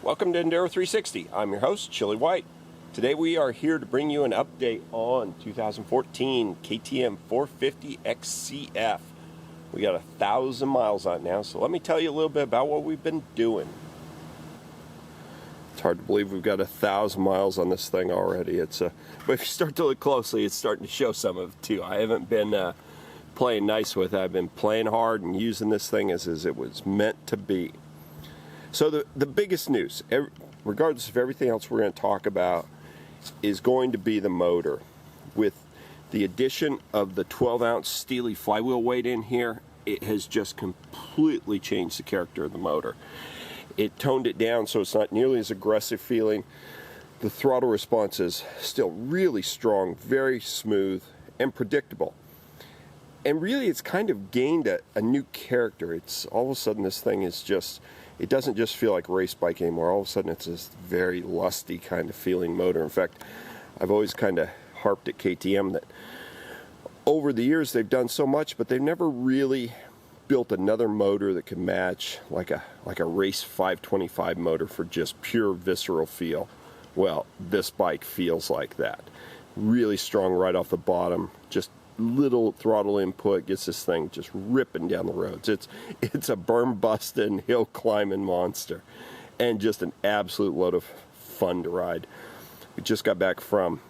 Welcome to Enduro 360. I'm your host, Chili White. Today we are here to bring you an update on 2014 KTM 450 XCF. We got 1,000 miles on it now, so let me tell you a little bit about what we've been doing. It's hard to believe we've got 1,000 miles on this thing already. But if you start to look closely, it's starting to show some of it too. I haven't been playing nice with it. I've been playing hard and using this thing as it was meant to be. So the biggest news, regardless of everything else we're going to talk about, is going to be the motor. With the addition of the 12-ounce Steely flywheel weight in here, it has just completely changed the character of the motor. It toned it down so it's not nearly as aggressive feeling. The throttle response is still really strong, very smooth, and predictable. And really, it's kind of gained a new character. It's all of a sudden this thing is just... It doesn't just feel like a race bike anymore. All of a sudden it's this very lusty kind of feeling motor. In fact, I've always kind of harped at KTM that over the years they've done so much, but they've never really built another motor that can match like a race 525 motor for just pure visceral feel. Well, this bike feels like that. Really strong right off the bottom, just little throttle input gets this thing just ripping down the roads. It's a berm busting, hill climbing monster, and just an absolute load of fun to ride. We just got back from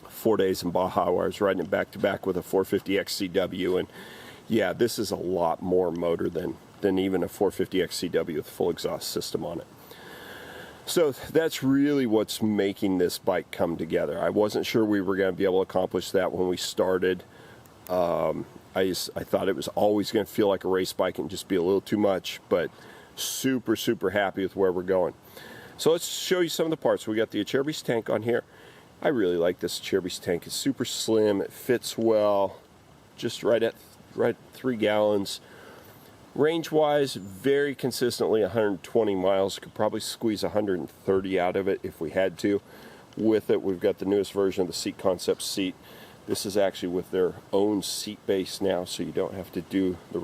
4 days in Baja where I was riding it back to back with a 450 XCW, and yeah, this is a lot more motor than even a 450 XCW with a full exhaust system on it. So that's really what's making this bike come together. I wasn't sure we were going to be able to accomplish that when we started. I thought it was always going to feel like a race bike and just be a little too much, but super, super happy with where we're going. So let's show you some of the parts. We got the Acerbis tank on here. I really like this Acerbis tank. It's super slim. It fits well, just right at 3 gallons. Range-wise, very consistently 120 miles. Could probably squeeze 130 out of it if we had to. With it, we've got the newest version of the Seat Concept seat. This is actually with their own seat base now, so you don't have to do the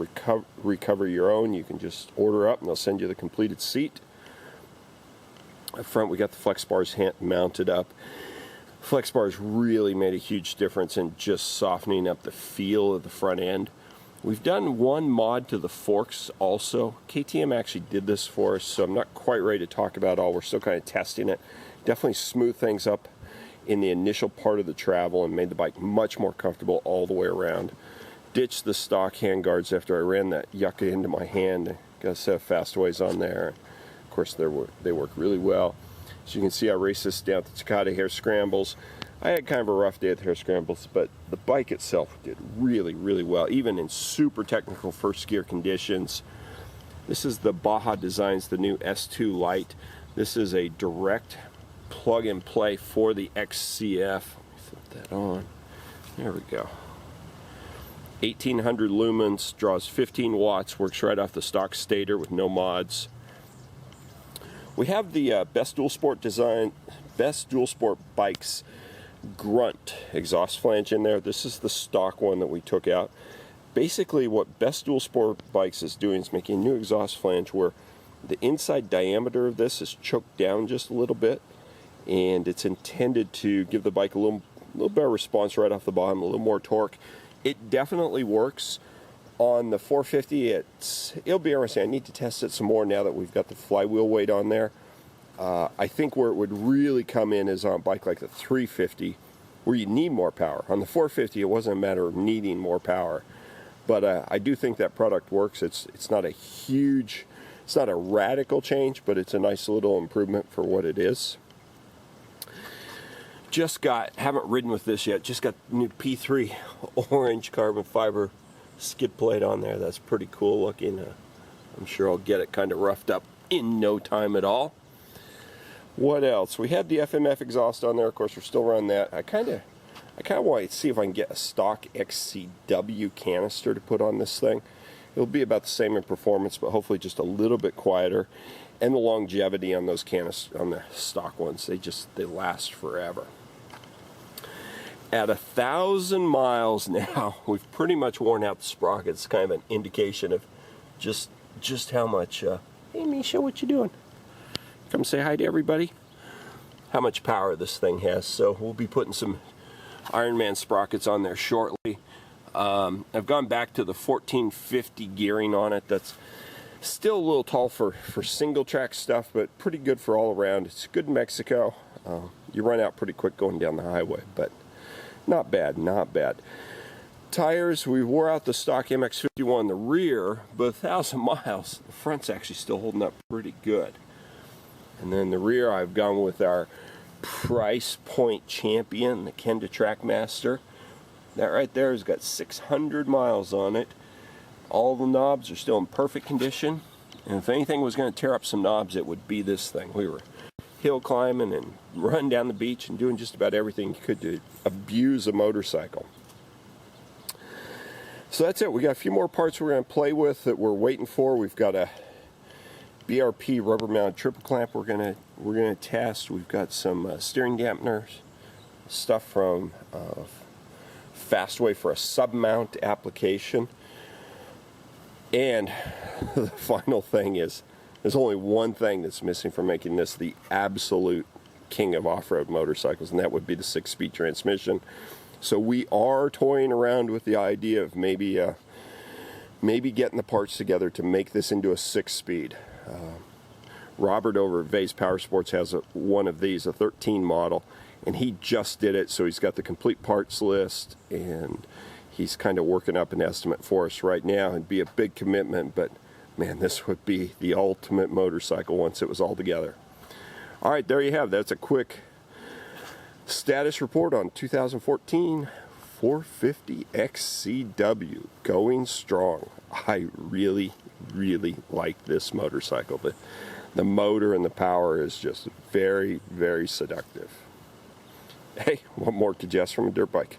recover your own. You can just order up and they'll send you the completed seat. Up front, we got the flex bars mounted up. Flex bars really made a huge difference in just softening up the feel of the front end. We've done one mod to the forks also. KTM actually did this for us, so I'm not quite ready to talk about it all. We're still kind of testing it. Definitely smoothed things up in the initial part of the travel and made the bike much more comfortable all the way around. Ditched the stock handguards after I ran that yucca into my hand. Got a set of Fastaways on there. Of course, they work really well. So you can see I raced this down to Takata Hare Scrambles. I had kind of a rough day at the Hare Scrambles, but the bike itself did really, really well, even in super technical first gear conditions. This is the Baja Designs, the new S2 Lite. This is a direct plug and play for the XCF. Let me flip that on. There we go. 1800 lumens, draws 15 watts, works right off the stock stator with no mods. We have the Best Dual Sport bikes Grunt exhaust flange in there. This is the stock one that we took out. Basically what Best Dual Sport bikes is doing is making a new exhaust flange where the inside diameter of this is choked down just a little bit, and it's intended to give the bike a little better response right off the bottom, a little more torque. It definitely works. On the 450, it'll be interesting. I need to test it some more now that we've got the flywheel weight on there. I think where it would really come in is on a bike like the 350, where you need more power. On the 450, it wasn't a matter of needing more power. But I do think that product works. It's not a radical change, but it's a nice little improvement for what it is. Haven't ridden with this yet, just got new P3 orange carbon fiber skid plate on there. That's pretty cool looking. I'm sure I'll get it kind of roughed up in no time at all. What else? We had the FMF exhaust on there. Of course, we're still running that. I kind of want to see if I can get a stock XCW canister to put on this thing. It'll be about the same in performance, but hopefully just a little bit quieter. And the longevity on those on the stock ones, they last forever. At 1,000 miles now, we've pretty much worn out the sprockets. Kind of an indication of just how much. Hey, Misha, what you doing? come say hi to everybody, how much power this thing has. So we'll be putting some Ironman sprockets on there shortly. I've gone back to the 1450 gearing on it. That's still a little tall for single track stuff, but pretty good for all around. It's good in Mexico. You run out pretty quick going down the highway, but not bad, not bad. Tires, we wore out the stock MX-51 in the rear, but 1,000 miles, the front's actually still holding up pretty good. And then the rear, I've gone with our price point champion, the Kenda Trackmaster. That right there has got 600 miles on it. All the knobs are still in perfect condition. And if anything was going to tear up some knobs, it would be this thing. We were hill climbing and running down the beach and doing just about everything you could to abuse a motorcycle. So that's it. We got a few more parts we're going to play with that we're waiting for. We've got a BRP rubber mounted triple clamp we're gonna test. We've got some steering dampeners, stuff from Fastway for a sub mount application. And the final thing is, there's only one thing that's missing from making this the absolute king of off-road motorcycles, and that would be the 6-speed transmission. So we are toying around with the idea of maybe getting the parts together to make this into a 6-speed. Robert over at Vase Power Sports has one of these, a 13 model, and he just did it, so he's got the complete parts list, and he's kind of working up an estimate for us right now. It'd be a big commitment, but man, this would be the ultimate motorcycle once it was all together. All right, there you have. That's a quick status report on 2014 450 XCW, going strong. I really like this motorcycle. The motor and the power is just very, very seductive. Hey, what more could you ask from a dirt bike?